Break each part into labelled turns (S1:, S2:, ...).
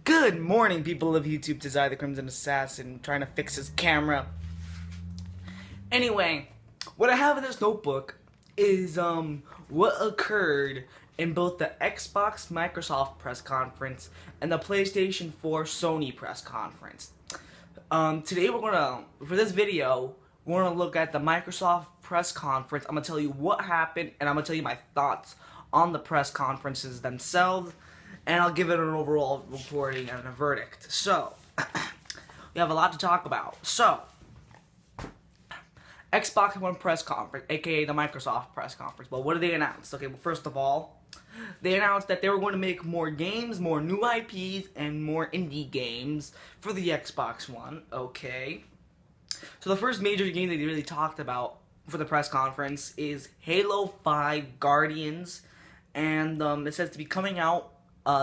S1: Good morning, people of YouTube. Desire the Crimson Assassin trying to fix his camera. Anyway, what I have in this notebook is what occurred in both the Xbox Microsoft press conference and the PlayStation 4 Sony press conference. Today for this video, we're gonna look at the Microsoft press conference. I'm gonna tell you what happened, and I'm gonna tell you my thoughts on the press conferences themselves, and I'll give it an overall reporting and a verdict. So, we have a lot to talk about. So, Xbox One press conference, aka the Microsoft press conference. Well, what did they announce? Okay, well, first of all, they announced that they were going to make more games, more new IPs, and more indie games for the Xbox One. Okay. So the first major game that they really talked about for the press conference is Halo 5 Guardians, and it says to be coming out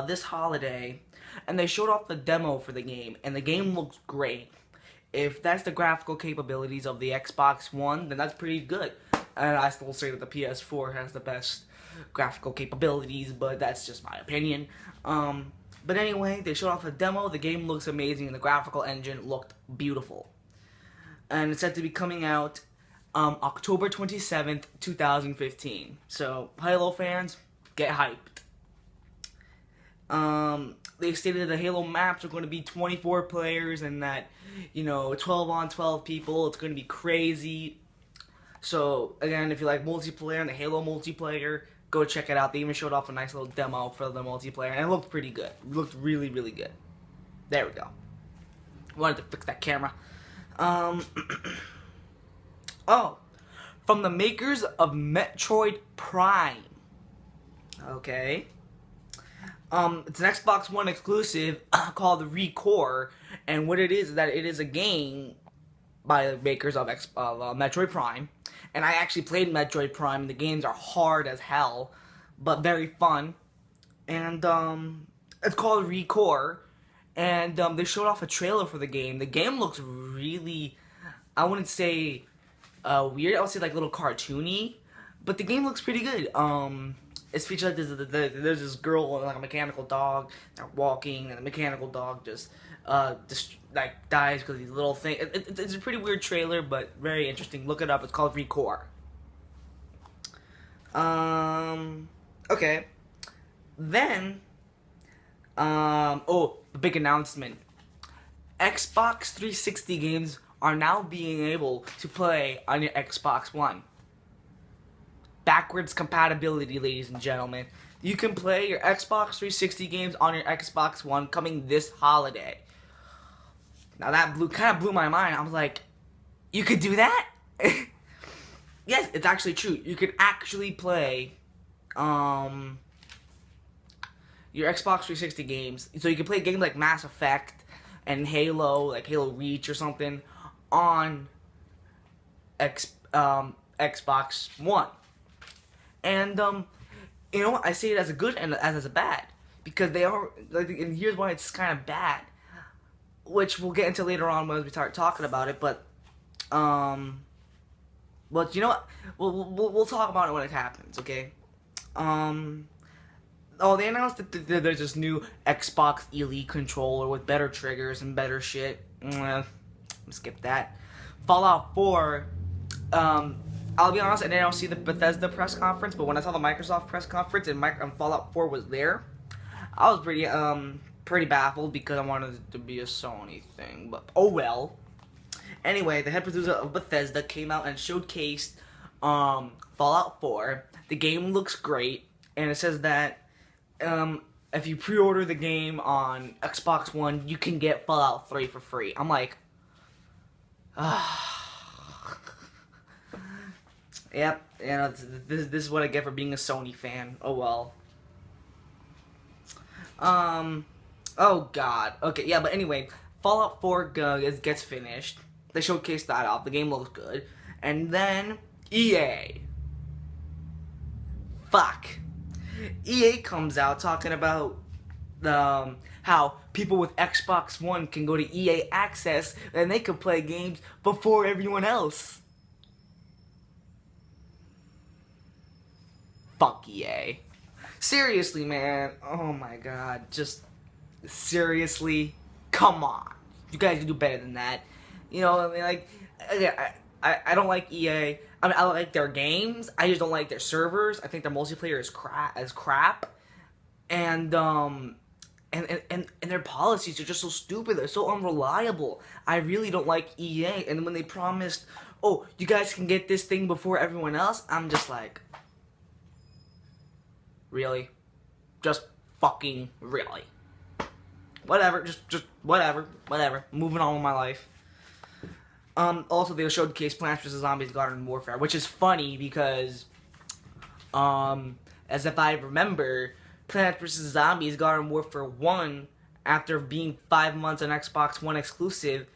S1: this holiday, and they showed off the demo for the game, and the game looks great. If that's the graphical capabilities of the Xbox One, then that's pretty good. And I still say that the PS4 has the best graphical capabilities, but that's just my opinion. But anyway, they showed off a demo, the game looks amazing, and the graphical engine looked beautiful. And it's said to be coming out October 27th, 2015. So, Halo fans, get hyped. They stated that the Halo maps are going to be 24 players and that, 12 on 12 people, it's going to be crazy. So, again, if you like multiplayer and the Halo multiplayer, go check it out. They even showed off a nice little demo for the multiplayer, and it looked pretty good. It looked really, really good. There we go. Wanted to fix that camera. Oh, from the makers of Metroid Prime. Okay. It's an Xbox One exclusive called ReCore, and what it is that it is a game by the makers of Metroid Prime, and I actually played Metroid Prime, and the games are hard as hell, but very fun, and it's called ReCore, and they showed off a trailer for the game. The game looks really, I wouldn't say weird, I would say like a little cartoony, but the game looks pretty good. It's featured like there's this girl and like a mechanical dog. They're walking, and the mechanical dog just like dies because these little things. It's a pretty weird trailer, but very interesting. Look it up. It's called ReCore. Okay. Then, oh, the big announcement. Xbox 360 games are now being able to play on your Xbox One. Backwards compatibility, ladies and gentlemen. You can play your Xbox 360 games on your Xbox One coming this holiday. Now that kind of blew my mind. I was like, you could do that? Yes, it's actually true. You could actually play your Xbox 360 games. So you can play games like Mass Effect and Halo, like Halo Reach or something, on Xbox One. And I say it as a good and as a bad, because they are like, and here's why it's kind of bad, which we'll get into later on when we start talking about it. But you know what? We'll talk about it when it happens, okay? Oh, they announced that there's this new Xbox Elite controller with better triggers and better shit. Skip that. Fallout 4. I'll be honest, I didn't see the Bethesda press conference, but when I saw the Microsoft press conference and Fallout 4 was there, I was pretty baffled because I wanted it to be a Sony thing, but oh well. Anyway, the head producer of Bethesda came out and showcased Fallout 4. The game looks great, and it says that if you pre-order the game on Xbox One, you can get Fallout 3 for free. I'm like, yep, this is what I get for being a Sony fan. Oh well. Oh god. Okay, yeah, but anyway, Fallout 4 gets finished. They showcased that off. The game looks good. And then EA. Fuck. EA comes out talking about how people with Xbox One can go to EA Access and they can play games before everyone else. Fuck EA. Seriously, man. Oh my god. Just seriously, come on. You guys can do better than that. You know, I mean, like, I don't like EA. I mean, I like their games. I just don't like their servers. I think their multiplayer is crap. And and their policies are just so stupid. They're so unreliable. I really don't like EA. And when they promised, oh, you guys can get this thing before everyone else, I'm just like, really? Just fucking really? Whatever, just whatever. Moving on with my life. Also, they showcased Plants vs. Zombies Garden Warfare, which is funny because, as if I remember, Plants vs. Zombies Garden Warfare 1, after being 5 months on Xbox One exclusive,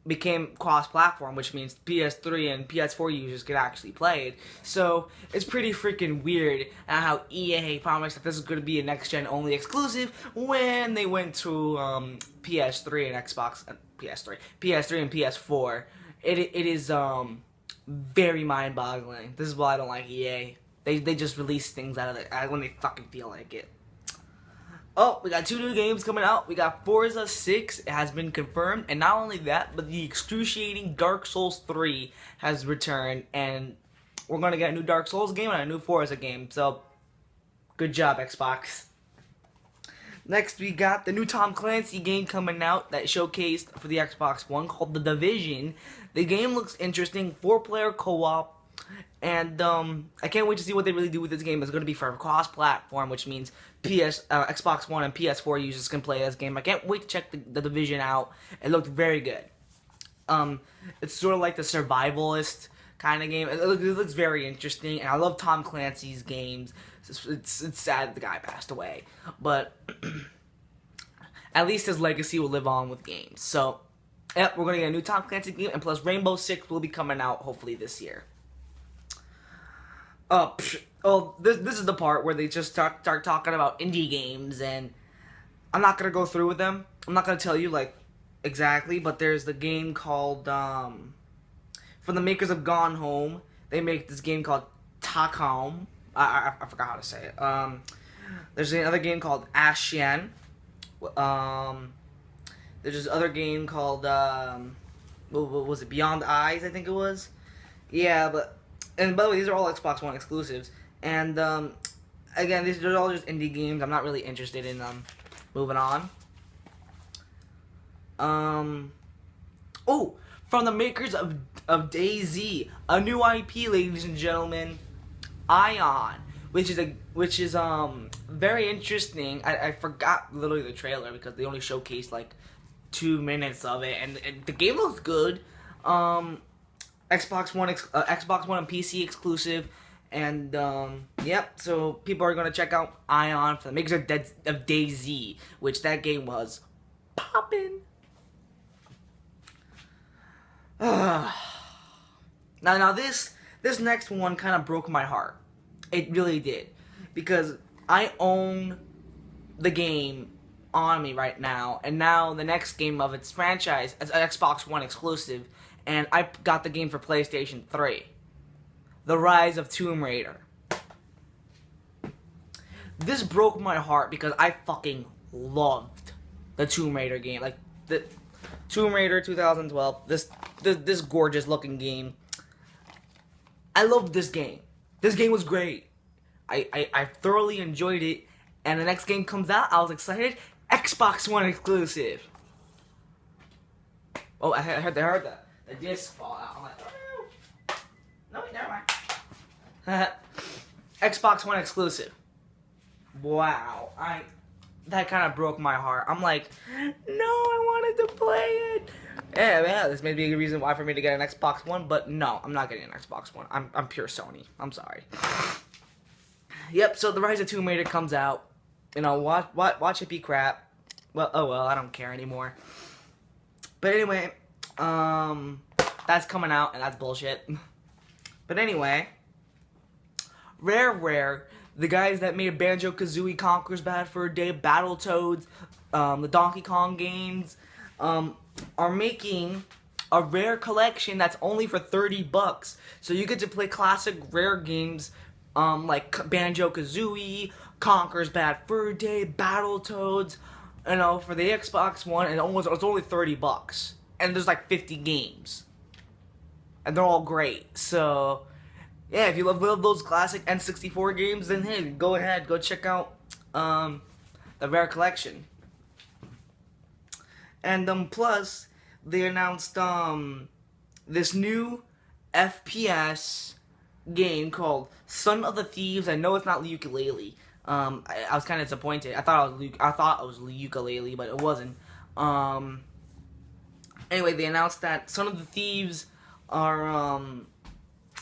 S1: became cross-platform, which means PS3 and PS4 users could actually play it. So, it's pretty freaking weird how EA promised that this is going to be a next-gen only exclusive when they went to PS3 and PS3 and PS4. It is very mind-boggling. This is why I don't like EA. They just release things out of it when they fucking feel like it. Oh, we got 2 new games coming out. We got Forza 6, it has been confirmed, and not only that, but the excruciating Dark Souls 3 has returned, and we're gonna get a new Dark Souls game and a new Forza game. So, good job, Xbox. Next, we got the new Tom Clancy game coming out that showcased for the Xbox One called The Division. The game looks interesting, 4-player co-op, and I can't wait to see what they really do with this game. It's going to be for cross-platform, which means Xbox One and PS4 users can play this game. I can't wait to check the Division out. It looked very good. It's sort of like the survivalist kind of game. It looks very interesting, and I love Tom Clancy's games. It's sad the guy passed away, but at least his legacy will live on with games. So, yep, we're going to get a new Tom Clancy game, and plus Rainbow Six will be coming out hopefully this year. This is the part where they just start talking about indie games, and I'm not gonna go through with them. I'm not gonna tell you like exactly, but there's the game called from the makers of Gone Home. They make this game called Takom. I forgot how to say it. There's another game called Ashen. There's this other game called what was it? Beyond Eyes, I think it was. Yeah, but. And by the way, these are all Xbox One exclusives. And, again, these are all just indie games. I'm not really interested in them. Moving on. Oh, from the makers of DayZ, a new IP, ladies and gentlemen, Ion, which is very interesting. I forgot literally the trailer because they only showcased like 2 minutes of it, and the game looks good. Xbox One and PC exclusive, and yep. So people are gonna check out Ion for the makers of DayZ, which that game was poppin'. Now this next one kind of broke my heart. It really did, because I own the game on me right now, and now the next game of its franchise is an Xbox One exclusive. And I got the game for PlayStation 3. The Rise of Tomb Raider. This broke my heart because I fucking loved the Tomb Raider game. Like, the Tomb Raider 2012. This gorgeous looking game. I loved this game. This game was great. I thoroughly enjoyed it. And the next game comes out, I was excited. Xbox One exclusive. Oh, I heard that. The disc fall out. I'm like, oh, no, never mind. Xbox One exclusive. Wow, that kind of broke my heart. I'm like, no, I wanted to play it. Yeah, this may be a reason why for me to get an Xbox One, but no, I'm not getting an Xbox One. I'm pure Sony. I'm sorry. Yep. So the Rise of Tomb Raider comes out. You know, watch it be crap. Well, oh well, I don't care anymore. But anyway. That's coming out, and that's bullshit. But anyway, Rare, the guys that made Banjo-Kazooie Conker's Bad Fur Day, Battletoads, the Donkey Kong games, are making a Rare collection that's only for $30. So you get to play classic Rare games, like Banjo-Kazooie, Conker's Bad Fur Day, Battletoads, you know, for the Xbox One, and it's only $30, and there's like 50 games, and they're all great. So, yeah, if you love those classic N64 games, then hey, go ahead, go check out the Rare Collection. And plus, they announced this new FPS game called Son of the Thieves. I know it's not Yooka-Laylee. I was kind of disappointed. I thought it was Yooka-Laylee, but it wasn't. Anyway, they announced that Son of the Thieves are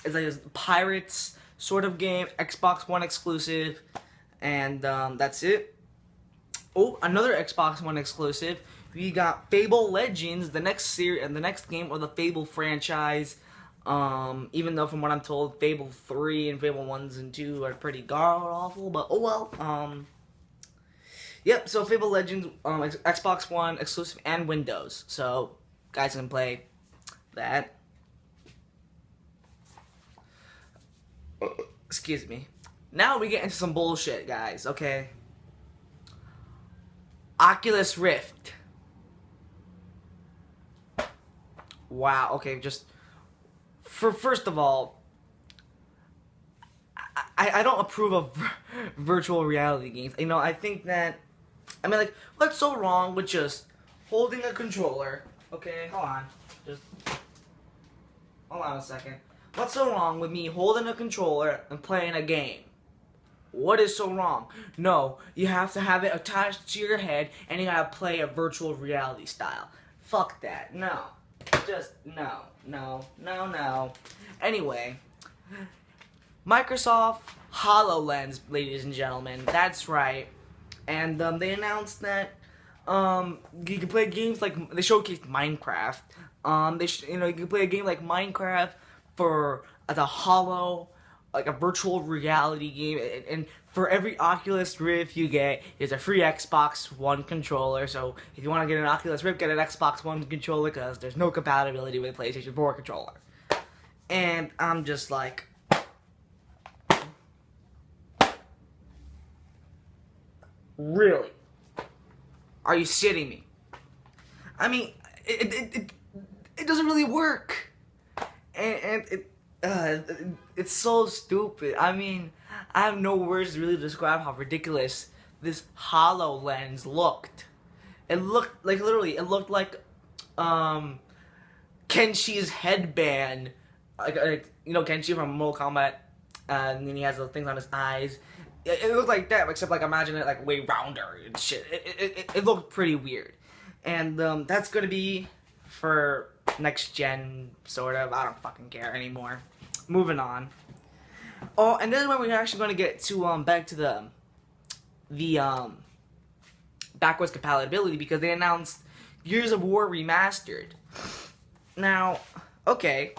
S1: it's like a pirates sort of game, Xbox One exclusive, and that's it. Oh, another Xbox One exclusive. We got Fable Legends, the next game of the Fable franchise. Even though from what I'm told, Fable 3 and Fable 1s and 2 are pretty god-awful, but oh well. Yep, so Fable Legends, Xbox One exclusive and Windows. So, guys can play that. Excuse me. Now we get into some bullshit, guys, okay? Oculus Rift. Wow, okay, just first of all, I don't approve of virtual reality games. You know, I think that, I mean, like, what's so wrong with just holding a controller? Okay, hold on a second. What's so wrong with me holding a controller and playing a game? What is so wrong? No, you have to have it attached to your head and you gotta play a virtual reality style. Fuck that. No. Just, no. Anyway, Microsoft HoloLens, ladies and gentlemen. That's right. And they announced that you can play games like, they showcased Minecraft. You can play a game like Minecraft for the Holo, like a virtual reality game, and for every Oculus Rift you get, there's a free Xbox One controller. So if you want to get an Oculus Rift, get an Xbox One controller, because there's no compatibility with a PlayStation 4 controller. And I'm just like, really? Are you shitting me? I mean, it doesn't really work, and it's so stupid. I mean, I have no words to really describe how ridiculous this HoloLens looked. It looked like, literally, it looked like Kenshi's headband, like you know, Kenshi from Mortal Kombat, and then he has the things on his eyes. It looked like that, except like imagine it like way rounder and shit. It looked pretty weird, and that's gonna be for next gen, sort of. I don't fucking care anymore. Moving on. Oh, and this is when we're actually gonna get to back to the backwards compatibility, because they announced Gears of War Remastered. Now, okay,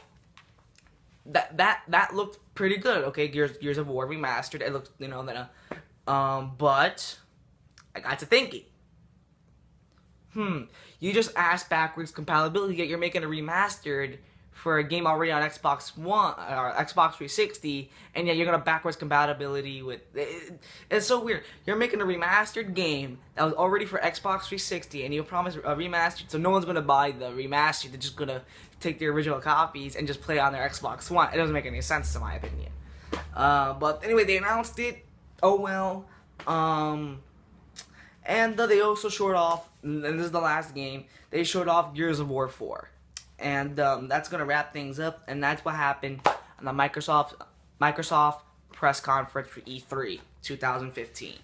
S1: that looked pretty good. Okay, Gears of War Remastered. It looked, you know, that but I got to thinking. You just asked backwards compatibility, yet you're making a remastered for a game already on Xbox One or Xbox 360, and yet you're gonna backwards compatibility with it's so weird. You're making a remastered game that was already for Xbox 360, and you promise a remastered, so no one's gonna buy the remastered. They're just gonna take the original copies and just play it on their Xbox One. It doesn't make any sense, in my opinion. But anyway, they announced it. Oh well. And they also showed off, and this is the last game, they showed off Gears of War 4. And that's going to wrap things up, and that's what happened on the Microsoft press conference for E3 2015.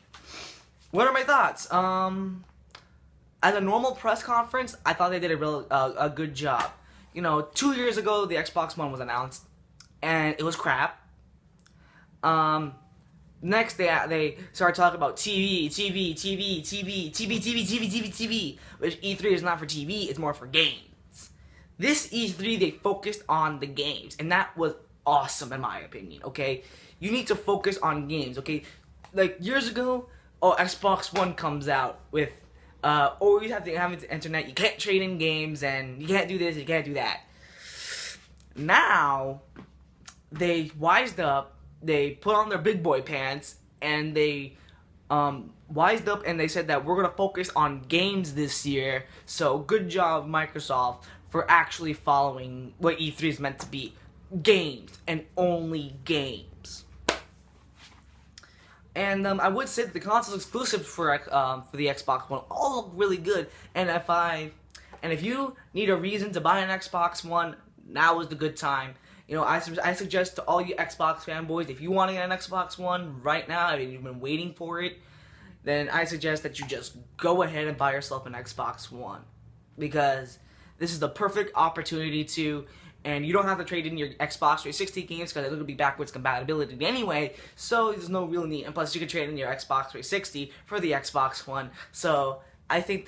S1: What are my thoughts? As a normal press conference, I thought they did a good job. You know, 2 years ago, the Xbox One was announced, and it was crap. Next, they started talking about TV, which E3 is not for TV, it's more for games. This E3, they focused on the games, and that was awesome in my opinion, okay? You need to focus on games, okay? Like, years ago, Xbox One comes out with, you have to have the internet, you can't trade in games, and you can't do this, you can't do that. Now, they wised up, they put on their big boy pants, and they wised up and they said that we're gonna focus on games this year. So good job, Microsoft, for actually following what E3 is meant to be: games and only games. And I would say that the console exclusives for the Xbox One all look really good. And if you need a reason to buy an Xbox One, now is the good time. You know, I suggest to all you Xbox fanboys, if you want to get an Xbox One right now, I mean, you've been waiting for it, then I suggest that you just go ahead and buy yourself an Xbox One. Because this is the perfect opportunity to, and you don't have to trade in your Xbox 360 games because they're going to be backwards compatibility anyway, so there's no real need. And plus, you can trade in your Xbox 360 for the Xbox One. So I think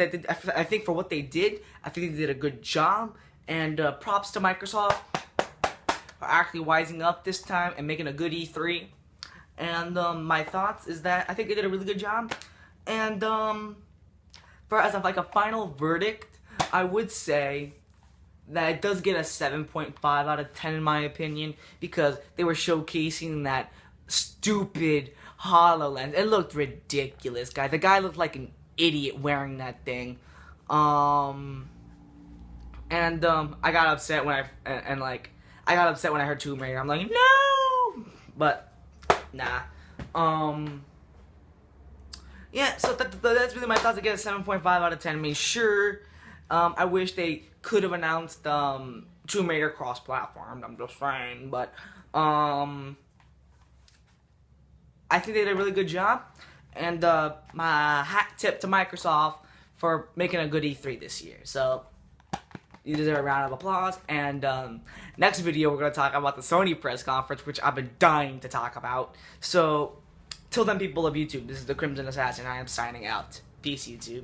S1: for what they did, I think they did a good job. And props to Microsoft for actually wising up this time and making a good E3. And my thoughts is that I think they did a really good job. And as of like a final verdict, I would say that it does get a 7.5 out of 10 in my opinion, because they were showcasing that stupid HoloLens. It looked ridiculous, guys. The guy looked like an idiot wearing that thing. I got upset when I got upset when I heard Tomb Raider. I'm like, no! But, nah. Yeah, so that's really my thoughts. I get a 7.5 out of 10. I mean, sure, I wish they could have announced Tomb Raider cross-platform. I'm just saying, but I think they did a really good job. And my hat tip to Microsoft for making a good E3 this year. So you deserve a round of applause. And next video, we're going to talk about the Sony press conference, which I've been dying to talk about. So, till then, people of YouTube, this is the Crimson Assassin. I am signing out. Peace, YouTube.